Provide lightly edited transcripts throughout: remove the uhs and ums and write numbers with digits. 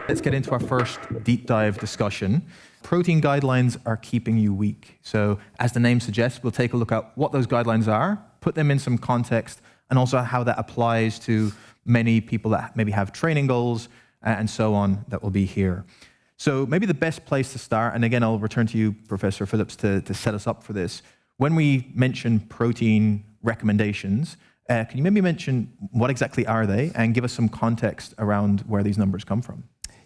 Let's get into our first deep dive discussion. Protein guidelines are keeping you weak. So as the name suggests, we'll take a look at what those guidelines are, put them in some context, and also how that applies to many people that maybe have training goals and so on that will be here. So maybe the best place to start, and again, I'll return to you, Professor Phillips, to set us up for this. When we mention protein recommendations, can you maybe mention what exactly are they and give us some context around where these numbers come from?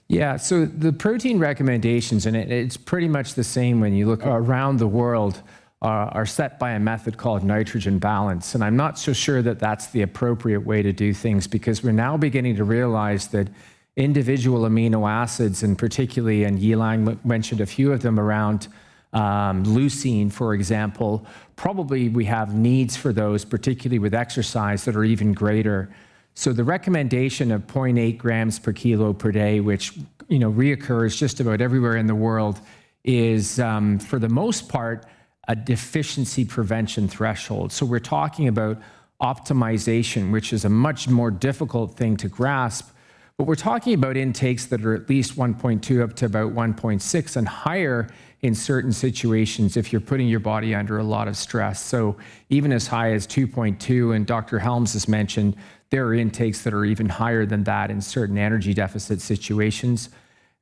Yeah, so the protein recommendations, and it's pretty much the same when you look around the world, are set by a method called nitrogen balance. And I'm not so sure that that's the appropriate way to do things, because we're now beginning to realize that individual amino acids, and particularly, and Liang mentioned a few of them around leucine, for example, probably we have needs for those, particularly with exercise, that are even greater. So the recommendation of 0.8 grams per kilo per day, which reoccurs just about everywhere in the world, is for the most part a deficiency prevention threshold. So we're talking about optimization, which is a much more difficult thing to grasp. But we're talking about intakes that are at least 1.2 up to about 1.6 and higher in certain situations if you're putting your body under a lot of stress. So even as high as 2.2, and Dr. Helms has mentioned, there are intakes that are even higher than that in certain energy deficit situations.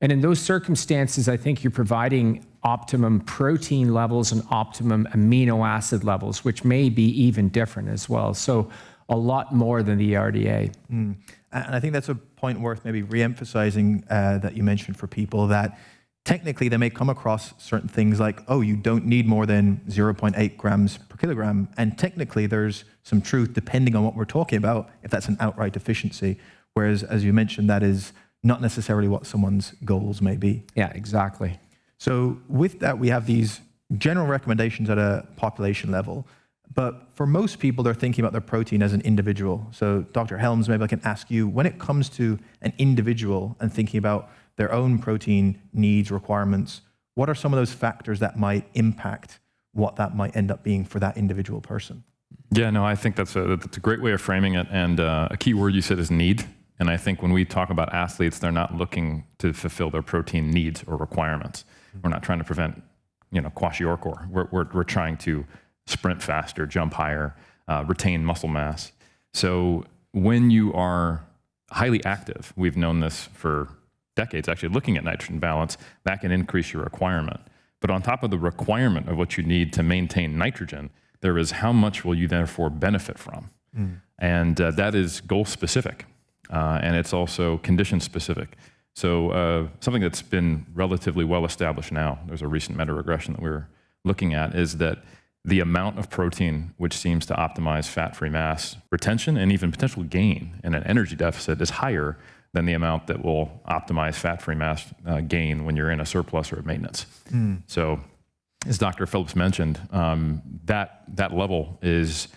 And in those circumstances, I think you're providing optimum protein levels and optimum amino acid levels, which may be even different as well. So a lot more than the RDA. And I think that's a point worth maybe re-emphasizing that you mentioned for people, that technically they may come across certain things like, oh, you don't need more than 0.8 grams per kilogram. And technically there's some truth depending on what we're talking about, if that's an outright deficiency. Whereas, as you mentioned, that is not necessarily what someone's goals may be. Yeah, exactly. So with that, we have these general recommendations at a population level. But for most people, they're thinking about their protein as an individual. So Dr. Helms, maybe I can ask you, when it comes to an individual and thinking about their own protein needs, requirements, what are some of those factors that might impact what that might end up being for that individual person? Yeah, no, I think that's a great way of framing it. And a key word you said is need. And I think when we talk about athletes, they're not looking to fulfill their protein needs or requirements. We're not trying to prevent, kwashiorkor. We're trying to sprint faster, jump higher, retain muscle mass. So when you are highly active, we've known this for decades, actually looking at nitrogen balance, that can increase your requirement. But on top of the requirement of what you need to maintain nitrogen, there is how much will you therefore benefit from? And that is goal specific. And it's also condition specific. So something that's been relatively well established now, there's a recent meta-regression that we were looking at, is that the amount of protein which seems to optimize fat-free mass retention and even potential gain in an energy deficit is higher than the amount that will optimize fat-free mass gain when you're in a surplus or a maintenance. So as Dr. Phillips mentioned, that level is,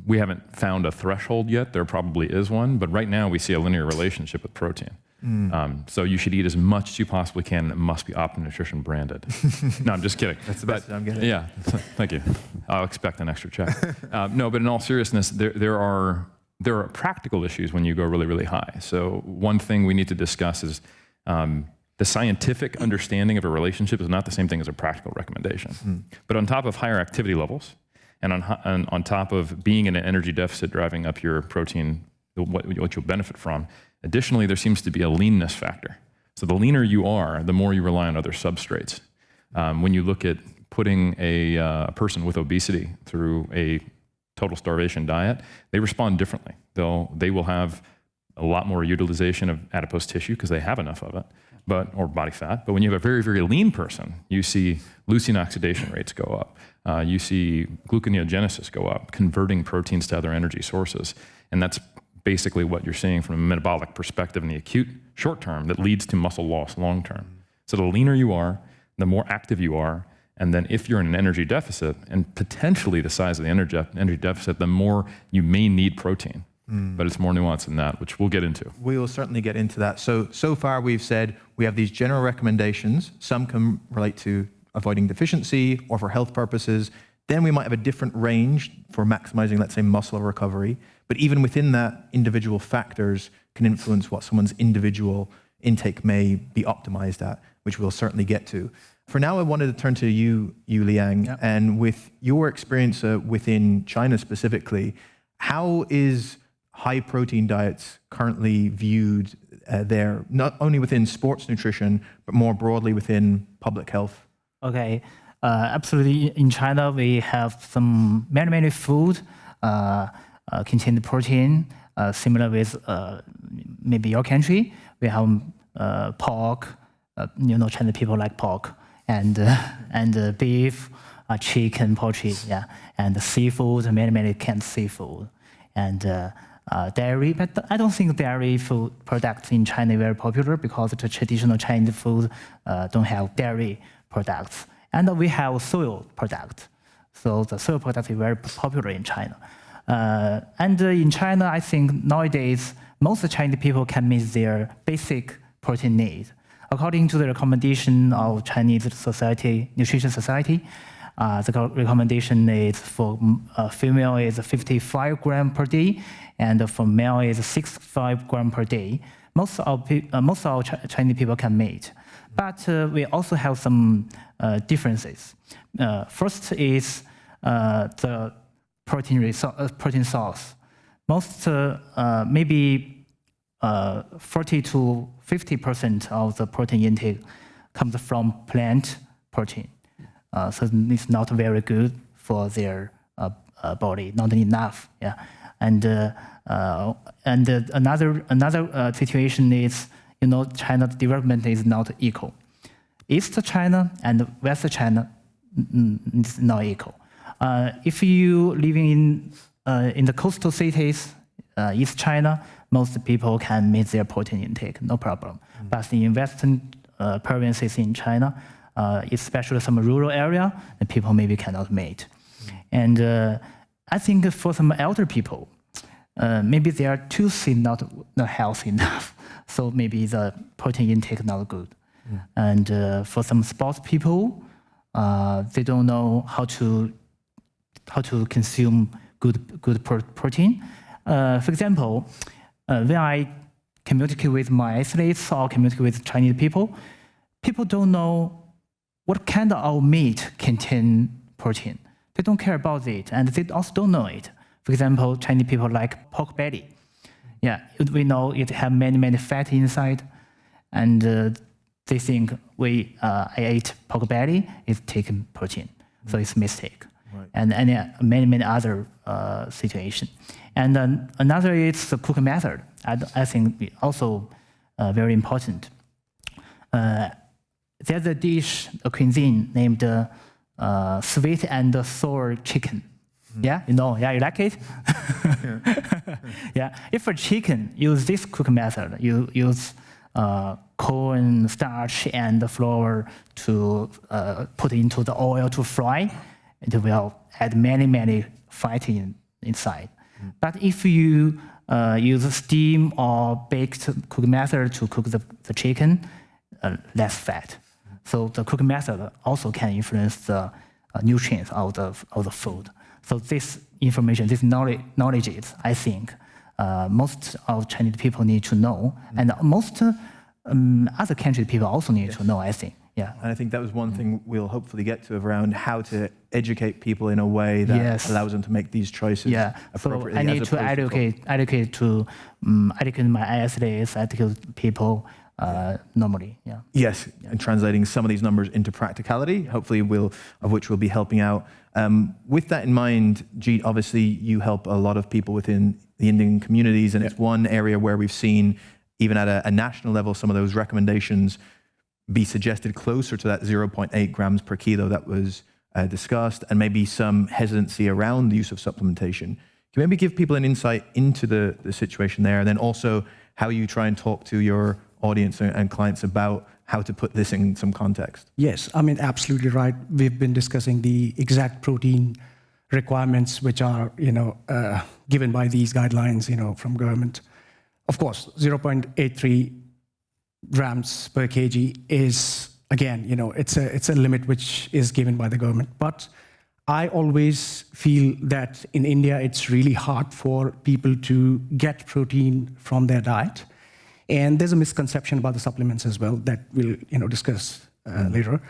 we haven't found a threshold yet. There probably is one, but right now we see a linear relationship with protein. So you should eat as much as you possibly can, and it must be Optimum Nutrition branded. No, I'm just kidding. That's the best I'm getting. Yeah, thank you. I'll expect an extra check. No, but in all seriousness, there are practical issues when you go really, really high. So one thing we need to discuss is the scientific understanding of a relationship is not the same thing as a practical recommendation. But on top of higher activity levels, and on top of being in an energy deficit driving up your protein, what you'll benefit from, additionally, there seems to be a leanness factor. So the leaner you are, the more you rely on other substrates. When you look at putting a person with obesity through a total starvation diet, they respond differently. They will have a lot more utilization of adipose tissue because they have enough of it, or body fat. But when you have a very, very lean person, you see leucine oxidation rates go up. You see gluconeogenesis go up, converting proteins to other energy sources. And that's basically what you're seeing from a metabolic perspective in the acute short term that leads to muscle loss long term. So the leaner you are, the more active you are, and then if you're in an energy deficit, and potentially the size of the energy deficit, the more you may need protein. But it's more nuanced than that, which we'll get into. We will certainly get into that. So far we've said we have these general recommendations. Some can relate to avoiding deficiency or for health purposes. Then we might have a different range for maximizing, let's say, muscle recovery. But even within that, individual factors can influence what someone's individual intake may be optimized at, which we'll certainly get to. For now, I wanted to turn to you Liang, and with your experience within China specifically, how is high protein diets currently viewed there, not only within sports nutrition, but more broadly within public health? Okay, absolutely. In China, we have some many food contain protein, similar with maybe your country. We have pork. China people like pork, and beef, chicken, poultry, and seafood, many canned seafood, and dairy. But I don't think dairy food products in China are very popular because the traditional Chinese food don't have dairy products. And we have soy product. So the soy product is very popular in China. And in China, I think nowadays, most Chinese people can meet their basic protein needs. According to the recommendation of Chinese Nutrition Society, the recommendation is for female is 55 grams per day, and for male is 65 grams per day. Most of Chinese people can meet. But we also have some differences. First is the protein source. Most, maybe 40 to 50% of the protein intake comes from plant protein. So it's not very good for their body, not enough. And another situation is, China's development is not equal. East China and West China is not equal. If you living in the coastal cities, East China, most people can meet their protein intake, no problem. But in western provinces in China, especially some rural area, the people maybe cannot meet. And I think for some elder people, maybe their tooth is not healthy enough, so maybe the protein intake not good. And for some sports people, they don't know how to consume good protein. For example, when I communicate with my athletes or communicate with Chinese people don't know what kind of meat contain protein. They don't care about it, and they also don't know it. For example, Chinese people like pork belly. We know it have many fat inside, and they think I ate pork belly, it's taking protein, so it's a mistake. Right. And many other situations. And another is the cooking method. I think also very important. There's a dish, a cuisine named sweet and sour chicken. You like it? If a chicken use this cooking method, you use corn starch and flour to put into the oil to fry, it will add many fat inside. But if you use a steam or baked cooking method to cook the chicken, less fat. So the cooking method also can influence the nutrients of the food. So this information, this knowledge is, I think, most of Chinese people need to know, and most other country people also need to know, I think. And I think that was one thing we'll hopefully get to around how to educate people in a way that allows them to make these choices appropriately. So I need to educate my athletes, educate people normally. Yes, and translating some of these numbers into practicality, hopefully of which we'll be helping out. With that in mind, Jeet, obviously you help a lot of people within the Indian communities, and it's one area where we've seen, even at a national level, some of those recommendations be suggested closer to that 0.8 grams per kilo that was discussed, and maybe some hesitancy around the use of supplementation. Can you maybe give people an insight into the situation there, and then also how you try and talk to your audience and clients about how to put this in some context? Yes, absolutely right. We've been discussing the exact protein requirements which are, given by these guidelines, from government. Of course, 0.83 grams per kg is, again, it's a limit which is given by the government. But I always feel that in India, it's really hard for people to get protein from their diet. And there's a misconception about the supplements as well that we'll discuss later.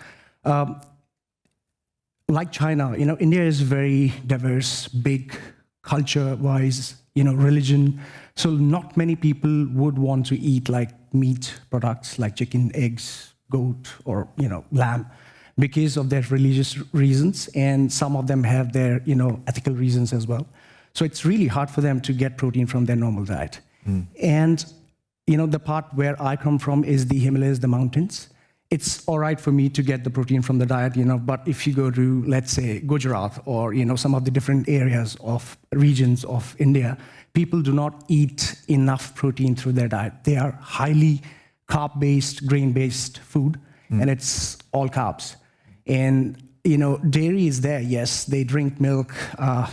Like China, India is very diverse, big culture-wise, religion. So not many people would want to eat like meat products like chicken, eggs, goat, or lamb, because of their religious reasons, and some of them have their ethical reasons as well. So it's really hard for them to get protein from their normal diet. And the part where I come from is the Himalayas, the mountains. It's all right for me to get the protein from the diet, but if you go to, let's say, Gujarat or some of the different areas of regions of India, people do not eat enough protein through their diet. They are highly carb-based, grain-based food, and it's all carbs. And dairy is there. Yes, they drink milk, curd,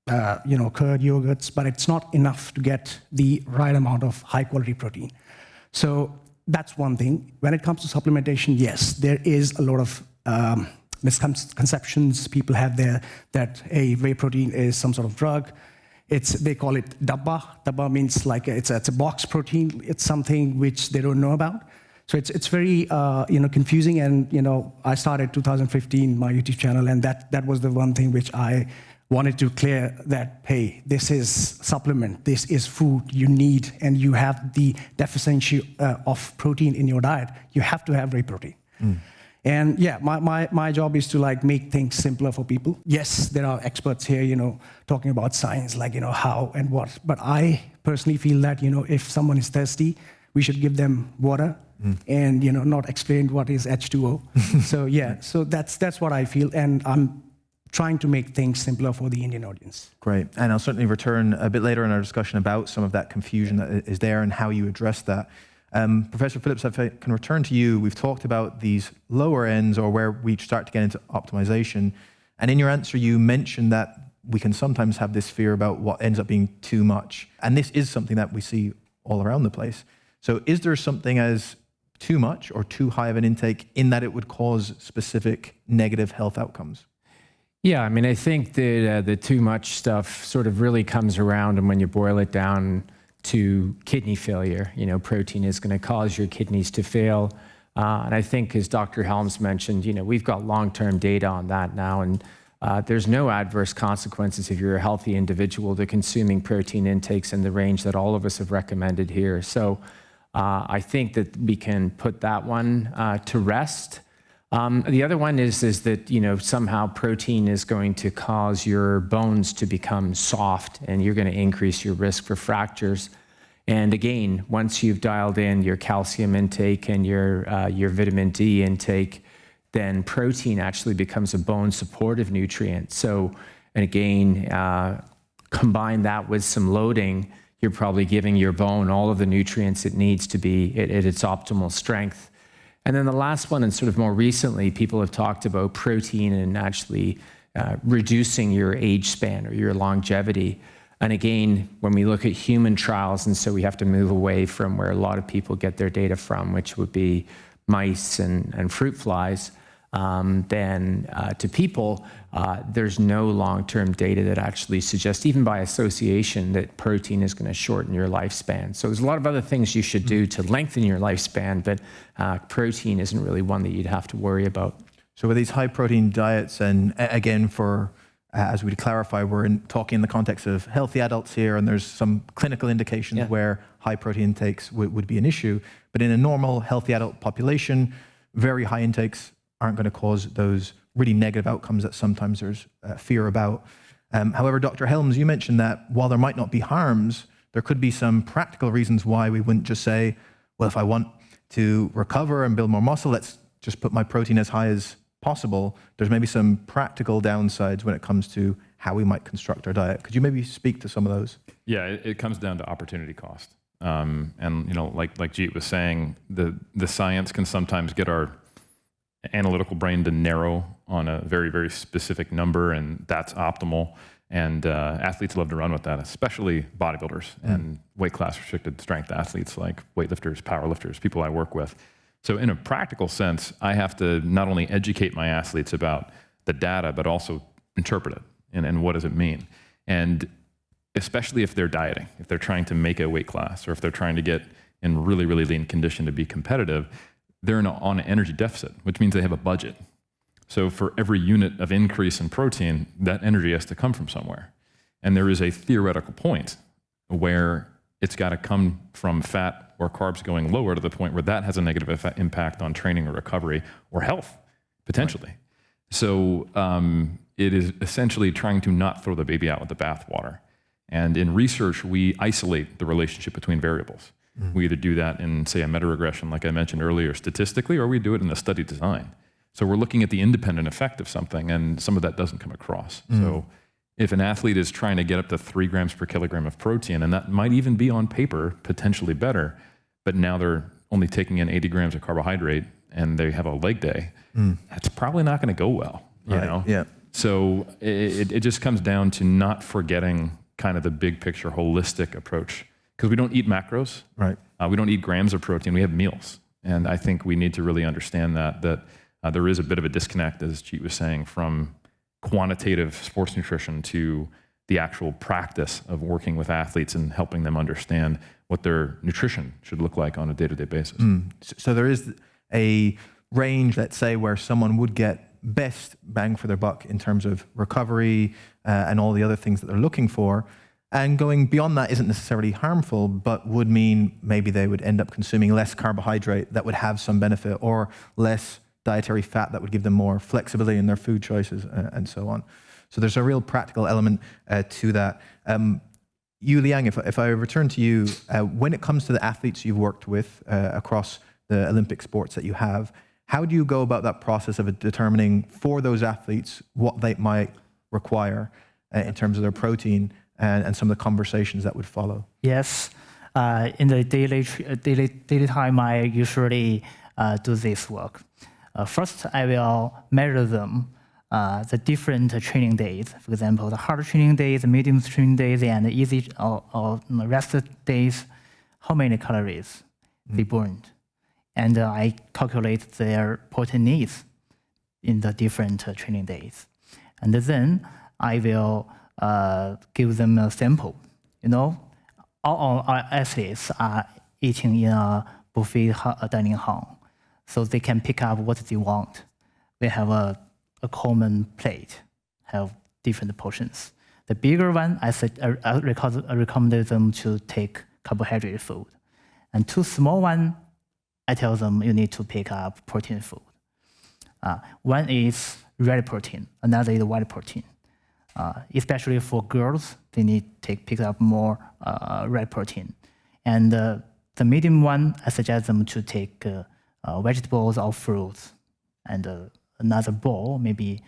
yogurts, but it's not enough to get the right amount of high-quality protein. So that's one thing. When it comes to supplementation, yes, there is a lot of misconceptions people have there that whey protein is some sort of drug. They call it dabba. Dabba means like it's a box protein. It's something which they don't know about. So it's very confusing. And I started 2015 my YouTube channel, and that was the one thing which I wanted to clear, that hey, this is supplement, this is food you need, and you have the deficiency of protein in your diet. You have to have whey protein. And yeah, my job is to like make things simpler for people. Yes, there are experts here, talking about science, like how and what. But I personally feel that if someone is thirsty, we should give them water and not explain what is H2O. So yeah, so that's what I feel, and I'm trying to make things simpler for the Indian audience. Great, and I'll certainly return a bit later in our discussion about some of that confusion that is there and how you address that. Professor Phillips, if I can return to you, we've talked about these lower ends, or where we start to get into optimization. And in your answer, you mentioned that we can sometimes have this fear about what ends up being too much. And this is something that we see all around the place. So is there something as too much or too high of an intake in that it would cause specific negative health outcomes? Yeah, I mean, I think the too much stuff sort of really comes around, and when you boil it down to kidney failure, protein is going to cause your kidneys to fail. And I think, as Dr. Helms mentioned, we've got long-term data on that now, and there's no adverse consequences if you're a healthy individual to consuming protein intakes in the range that all of us have recommended here. So I think that we can put that one to rest. The other one is that somehow protein is going to cause your bones to become soft, and you're going to increase your risk for fractures. And again, once you've dialed in your calcium intake and your vitamin D intake, then protein actually becomes a bone supportive nutrient. So, and again, combine that with some loading, you're probably giving your bone all of the nutrients it needs to be at its optimal strength. And then the last one, and sort of more recently, people have talked about protein and actually reducing your age span or your longevity. And again, when we look at human trials, and so we have to move away from where a lot of people get their data from, which would be mice and fruit flies, then to people, there's no long-term data that actually suggests, even by association, that protein is going to shorten your lifespan. So there's a lot of other things you should do to lengthen your lifespan, but protein isn't really one that you'd have to worry about. So with these high-protein diets, and again, as we clarify, we're talking in the context of healthy adults here, and there's some clinical indications where high-protein intakes would be an issue. But in a normal, healthy adult population, very high intakes aren't going to cause those really negative outcomes that sometimes there's fear about. However, Dr. Helms, you mentioned that while there might not be harms, there could be some practical reasons why we wouldn't just say, well, if I want to recover and build more muscle, let's just put my protein as high as possible. There's maybe some practical downsides when it comes to how we might construct our diet. Could you maybe speak to some of those? Yeah, it comes down to opportunity cost. And like Jeet was saying, the science can sometimes get our analytical brain to narrow on a very, very specific number, and that's optimal. And athletes love to run with that, especially bodybuilders and weight class restricted strength athletes like weightlifters, powerlifters, people I work with. So in a practical sense, I have to not only educate my athletes about the data, but also interpret it and what does it mean. And especially if they're dieting, if they're trying to make a weight class, or if they're trying to get in really, really lean condition to be competitive, they're on an energy deficit, which means they have a budget. So for every unit of increase in protein, that energy has to come from somewhere. And there is a theoretical point where it's got to come from fat or carbs going lower to the point where that has a negative impact on training or recovery or health, potentially. Right. So it is essentially trying to not throw the baby out with the bathwater. And in research, we isolate the relationship between variables. We either do that in, say, a meta-regression, like I mentioned earlier, statistically, or we do it in the study design. So we're looking at the independent effect of something, and some of that doesn't come across. So if an athlete is trying to get up to 3 grams per kilogram of protein, and that might even be on paper potentially better, but now they're only taking in 80 grams of carbohydrate and they have a leg day, that's probably not going to go well. You know? Yeah. So it just comes down to not forgetting kind of the big picture holistic approach, because we don't eat macros. Right. We don't eat grams of protein. We have meals. And I think we need to really understand that there is a bit of a disconnect, as Jeet was saying, from quantitative sports nutrition to the actual practice of working with athletes and helping them understand what their nutrition should look like on a day-to-day basis. So there is a range, let's say, where someone would get best bang for their buck in terms of recovery and all the other things that they're looking for. And going beyond that isn't necessarily harmful, but would mean maybe they would end up consuming less carbohydrate that would have some benefit, or less dietary fat that would give them more flexibility in their food choices, and so on. So there's a real practical element to that. You, Liang, if I return to you, when it comes to the athletes you've worked with across the Olympic sports that you have, how do you go about that process of determining for those athletes what they might require in terms of their protein and some of the conversations that would follow? Yes. In the daily time, I usually do this work. First, I will measure them, the different training days. For example, the hard training days, the medium training days, and the easy or rest days, how many calories they burned. And I calculate their protein needs in the different training days. And then I will give them a sample. All our athletes are eating in a buffet dining hall, so they can pick up what they want. We have a common plate, have different portions. The bigger one, I recommend them to take carbohydrate food. And 2 small ones, I tell them you need to pick up protein food. One is red protein, another is white protein. Especially for girls, they need to pick up more red protein. And the medium one, I suggest them to take vegetables or fruits, and another bowl, maybe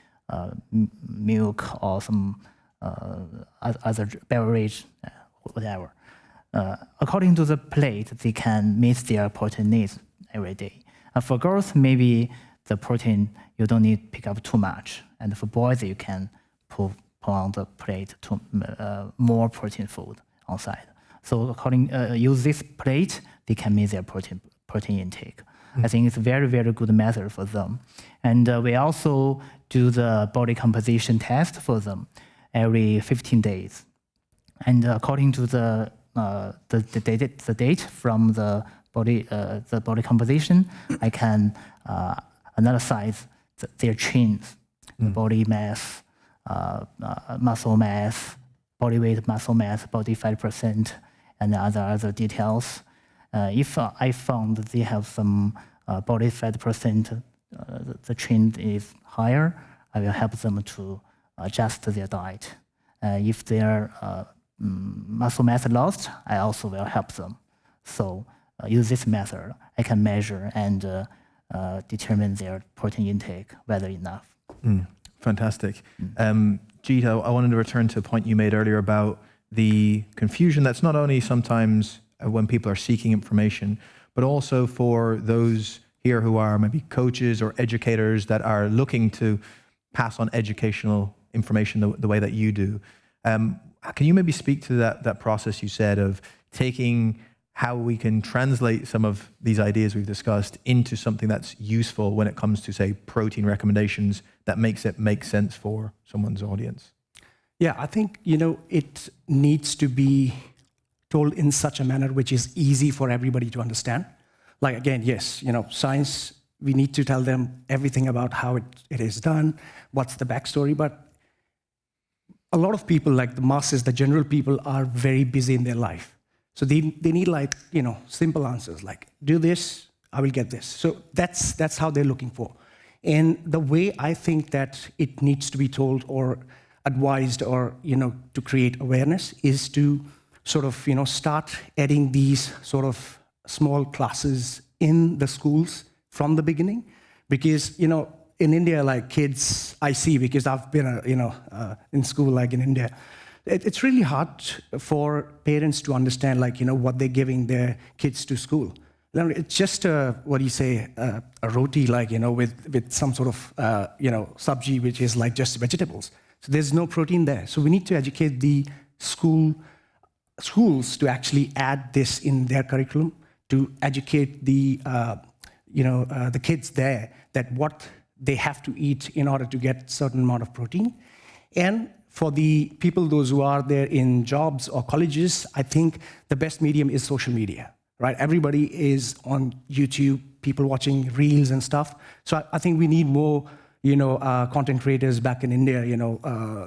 milk or some other beverage, whatever. According to the plate, they can meet their protein needs every day. For girls, maybe the protein, you don't need to pick up too much. And for boys, you can put on the plate to more protein food on side. So use this plate, they can meet their protein intake. I think it's a very, very good method for them. And we also do the body composition test for them every 15 days. And according to the date from the body composition, I can analyze their chains, the body mass, muscle mass, body weight, muscle mass, body fat percent, and other details. If I found that they have some body fat percent, the trend is higher, I will help them to adjust their diet. If their muscle mass lost, I also will help them. So use this method, I can measure and determine their protein intake, whether enough. Fantastic. Jeet, I wanted to return to a point you made earlier about the confusion that's not only sometimes when people are seeking information, but also for those here who are maybe coaches or educators that are looking to pass on educational information the way that you do. Can you maybe speak to that process you said of taking how we can translate some of these ideas we've discussed into something that's useful when it comes to, say, protein recommendations that makes it make sense for someone's audience? Yeah, I think, it needs to be told in such a manner which is easy for everybody to understand. Like, again, yes, science, we need to tell them everything about how it is done, what's the backstory, but a lot of people, like the masses, the general people, are very busy in their life. So they need like, simple answers, like, do this, I will get this. So that's how they're looking for. And the way I think that it needs to be told or advised or, to create awareness is to sort of, start adding these sort of small classes in the schools from the beginning. Because, in India, like kids, I see, because I've been, in school, like in India, it's really hard for parents to understand, like, what they're giving their kids to school. It's just a roti, like, with some sort of, sabji, which is like just vegetables. So there's no protein there. So we need to educate the schools to actually add this in their curriculum, to educate the kids there that what they have to eat in order to get certain amount of protein. And for the people, those who are there in jobs or colleges, I think the best medium is social media, right? Everybody is on YouTube, people watching reels and stuff. So I think we need more, content creators back in India,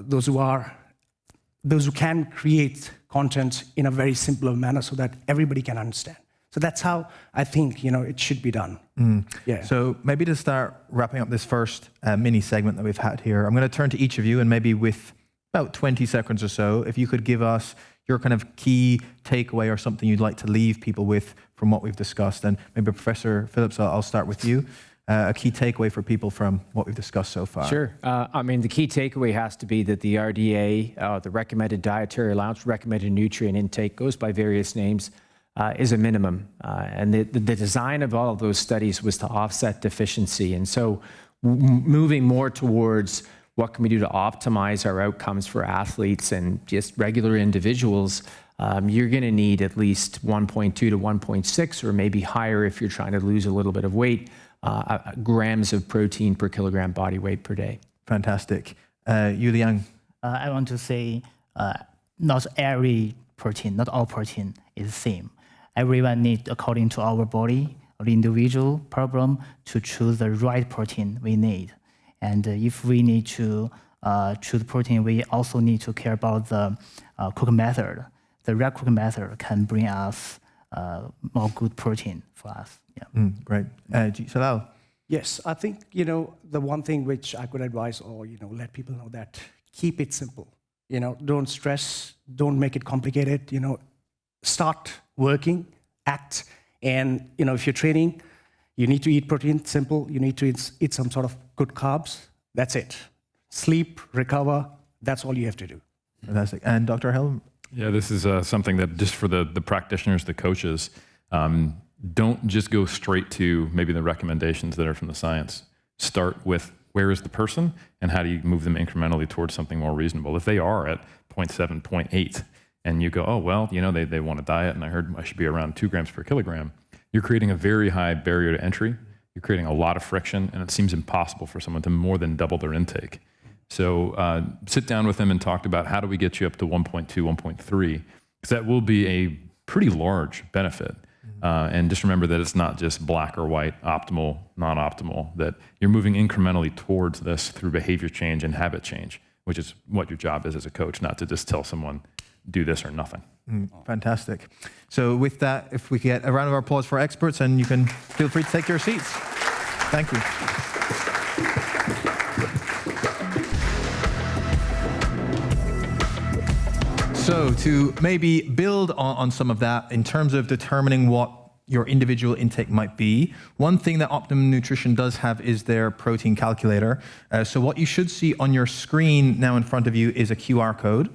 those who can create content in a very simpler manner so that everybody can understand. So that's how I think, it should be done. Yeah. So maybe to start wrapping up this first mini segment that we've had here, I'm going to turn to each of you, and maybe with about 20 seconds or so, if you could give us your kind of key takeaway or something you'd like to leave people with from what we've discussed. And maybe Professor Phillips, I'll start with you. A key takeaway for people from what we've discussed so far. Sure. The key takeaway has to be that the RDA, the recommended dietary allowance, recommended nutrient intake, goes by various names, is a minimum. And the design of all of those studies was to offset deficiency. And so moving more towards what can we do to optimize our outcomes for athletes and just regular individuals, you're going to need at least 1.2 to 1.6, or maybe higher if you're trying to lose a little bit of weight, grams of protein per kilogram body weight per day. Fantastic. Liang. I want to say not every protein, not all protein is the same. Everyone needs, according to our body or individual problem, to choose the right protein we need. And if we need to choose protein, we also need to care about the cooking method. The right cooking method can bring us more good protein for us. Yeah. Great. Jeet Selal. Yes, I think, the one thing which I could advise or, let people know that keep it simple. Don't stress, don't make it complicated, start working, act. And, if you're training, you need to eat protein, simple. You need to eat some sort of good carbs. That's it. Sleep, recover, that's all you have to do. Fantastic. And Dr. Helms? Yeah, this is something that just for the practitioners, the coaches, don't just go straight to maybe the recommendations that are from the science. Start with where is the person and how do you move them incrementally towards something more reasonable. If they are at 0.7, 0.8, and you go, oh, well, they want a diet and I heard I should be around 2 grams per kilogram, you're creating a very high barrier to entry. You're creating a lot of friction, and it seems impossible for someone to more than double their intake. So sit down with them and talk about how do we get you up to 1.2, 1.3, because that will be a pretty large benefit. And just remember that it's not just black or white, optimal, non-optimal, that you're moving incrementally towards this through behavior change and habit change, which is what your job is as a coach, not to just tell someone, do this or nothing. Fantastic. So with that, if we get a round of applause for our experts, and you can feel free to take your seats. Thank you. So to maybe build on some of that in terms of determining what your individual intake might be, one thing that Optimum Nutrition does have is their protein calculator. So what you should see on your screen now in front of you is a QR code.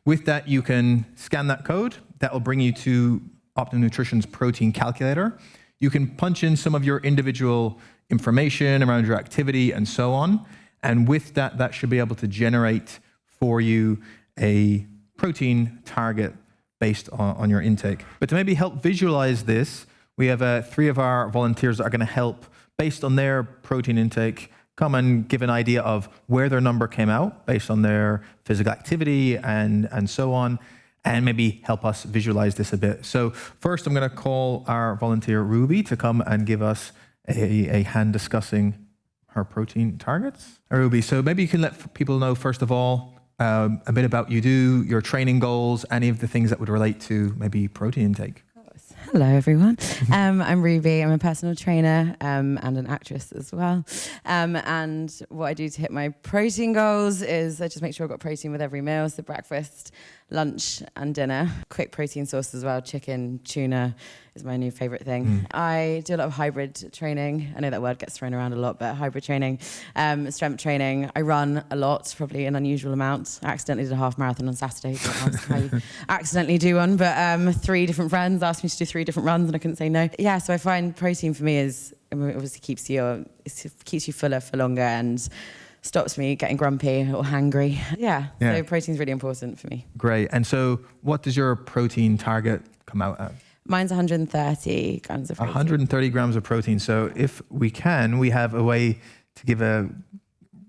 With that, you can scan that code. That will bring you to Optimum Nutrition's protein calculator. You can punch in some of your individual information around your activity and so on. And with that, that should be able to generate for you a protein target based on your intake. But to maybe help visualize this, we have 3 of our volunteers that are going to help, based on their protein intake, come and give an idea of where their number came out based on their physical activity and so on. and maybe help us visualize this a bit. So first, I'm going to call our volunteer Ruby to come and give us a hand discussing her protein targets. Ruby, so maybe you can let people know, first of all, a bit about your training goals, any of the things that would relate to maybe protein intake. Hello, everyone. I'm Ruby. I'm a personal trainer and an actress as well. And what I do to hit my protein goals is I just make sure I've got protein with every meal, so breakfast, lunch, and dinner. Quick protein source as well. Chicken, tuna is my new favorite thing. I do a lot of hybrid training. I know that word gets thrown around a lot, but hybrid training, strength training. I run a lot, probably an unusual amount. I accidentally did a half marathon on Saturday. Don't ask how you accidentally do one, but 3 different friends asked me to do 3 different runs and I couldn't say no. Yeah, so I find protein for me is, obviously keeps you fuller for longer and stops me getting grumpy or hangry. Yeah, so protein's really important for me. Great. And so what does your protein target come out at? Mine's 130 grams of protein. 130 grams of protein. So if we have a way to give a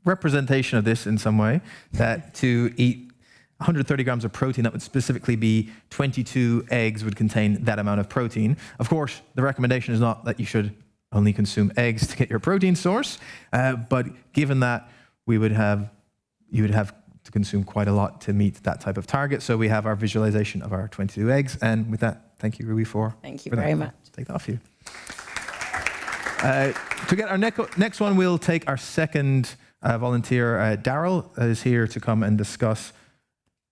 representation of this in some way, that to eat 130 grams of protein, that would specifically be 22 eggs would contain that amount of protein. Of course, the recommendation is not that you should only consume eggs to get your protein source, but given that you would have to consume quite a lot to meet that type of target. So we have our visualization of our 22 eggs. And with that, thank you, Ruby, Thank you very much. Take that off you. To get our next one, we'll take our second volunteer. Daryl is here to come and discuss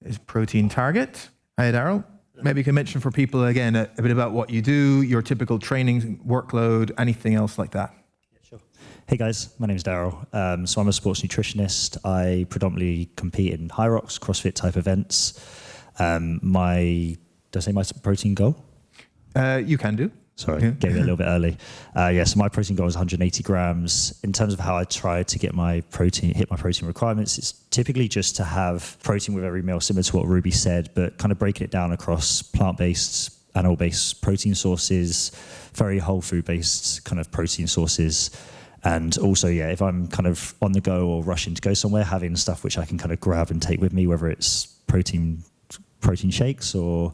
his protein target. Hi, Daryl. Maybe you can mention for people, again, a bit about what you do, your typical training workload, anything else like that. Sure. Hey guys, my name is Daryl. So I'm a sports nutritionist. I predominantly compete in high rocks, CrossFit type events. Did I say my protein goal? You can do. Sorry, gave it a little bit early. So my protein goal is 180 grams. In terms of how I try to get hit my protein requirements, it's typically just to have protein with every meal, similar to what Ruby said, but kind of breaking it down across plant-based, animal-based protein sources, very whole food-based kind of protein sources. And also, if I'm kind of on the go or rushing to go somewhere, having stuff which I can kind of grab and take with me, whether it's protein shakes or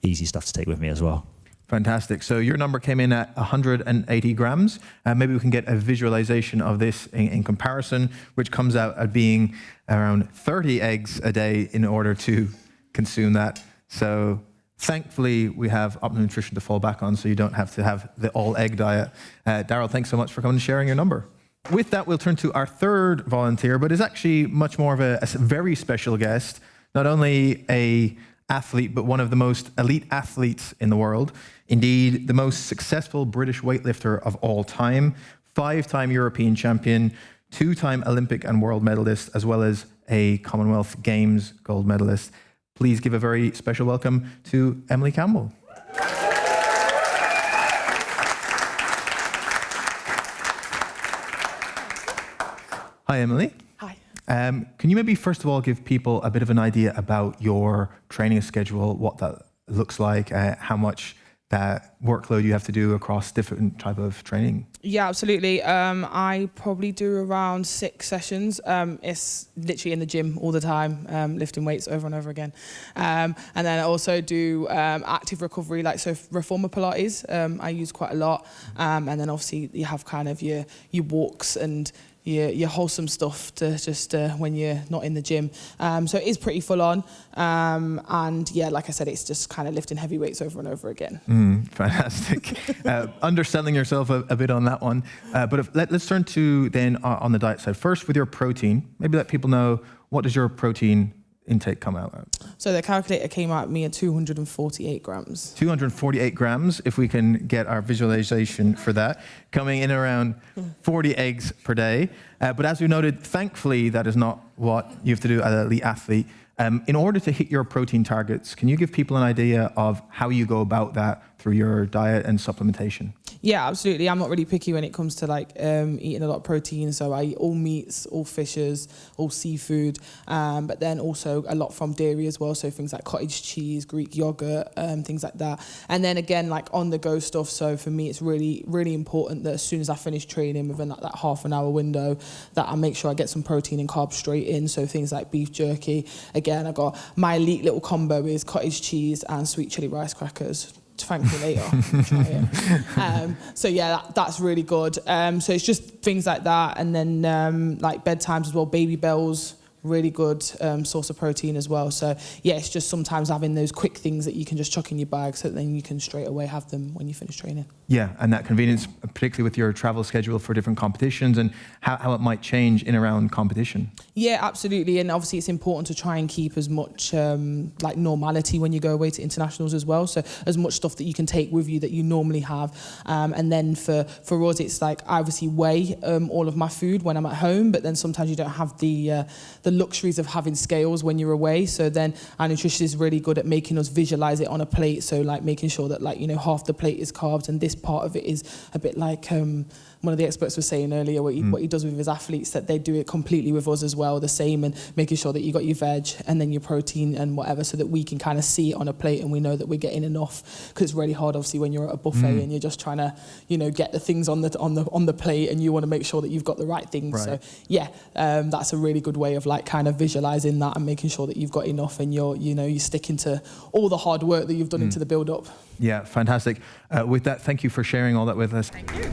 easy stuff to take with me as well. Fantastic. So your number came in at 180 grams. Maybe we can get a visualization of this in comparison, which comes out at being around 30 eggs a day in order to consume that. So thankfully, we have Optimum Nutrition to fall back on, so you don't have to have the all-egg diet. Daryl, thanks so much for coming and sharing your number. With that, we'll turn to our third volunteer, but is actually much more of a very special guest, not only a athlete, but one of the most elite athletes in the world. Indeed, the most successful British weightlifter of all time, 5-time European champion, 2-time Olympic and world medalist, as well as a Commonwealth Games gold medalist. Please give a very special welcome to Emily Campbell. Hi, Emily. Hi. Can you maybe first of all give people a bit of an idea about your training schedule, what that looks like, how much that workload you have to do across different type of training? Yeah, absolutely. I probably do around 6 sessions. It's literally in the gym all the time, lifting weights over and over again. And then I also do active recovery, like so reformer Pilates. I use quite a lot. And then obviously you have kind of your walks and your wholesome stuff to just when you're not in the gym. So it is pretty full on. And yeah, like I said, it's just kind of lifting heavy weights over and over again. Fantastic. Underselling yourself a bit on that one. But let's turn to then on the diet side. First with your protein, maybe let people know, what does your protein intake come out at? So the calculator came out at me at 248 grams. 248 grams, if we can get our visualization for that, coming in around 40 eggs per day. But as we noted, thankfully, that is not what you have to do as an elite athlete. In order to hit your protein targets, can you give people an idea of how you go about that through your diet and supplementation? Yeah, absolutely. I'm not really picky when it comes to like eating a lot of protein. So I eat all meats, all fishes, all seafood, but then also a lot from dairy as well. So things like cottage cheese, Greek yogurt, things like that. And then again, like on the go stuff. So for me, it's really, really important that as soon as I finish training within that half an hour window, that I make sure I get some protein and carbs straight in. So things like beef jerky. Again, I got my elite little combo is cottage cheese and sweet chili rice crackers. Thank you later. Try it. So yeah, that's really good. So it's just things like that, and then like bedtimes as well. Baby bells, really good source of protein as well. So yeah, it's just sometimes having those quick things that you can just chuck in your bag, so that then you can straight away have them when you finish training. Yeah, and that convenience, particularly with your travel schedule for different competitions and how it might change in around competition. Yeah, absolutely. And obviously it's important to try and keep as much like normality when you go away to internationals as well. So as much stuff that you can take with you that you normally have. And then for us, it's like I obviously weigh all of my food when I'm at home, but then sometimes you don't have the luxuries of having scales when you're away. So then our nutritionist is really good at making us visualize it on a plate. So like making sure that like, you know, half the plate is carbs and this part of it is a bit like one of the experts was saying earlier, what he does with his athletes, that they do it completely with us as well, the same, and making sure that you got your veg and then your protein and whatever, so that we can kind of see it on a plate and we know that we're getting enough. Because it's really hard, obviously, when you're at a buffet and you're just trying to, you know, get the things on the plate, and you want to make sure that you've got the right things. Right. So yeah, that's a really good way of like kind of visualizing that and making sure that you've got enough, and you're sticking to all the hard work that you've done into the build up. Yeah, fantastic. With that, thank you for sharing all that with us. Thank you.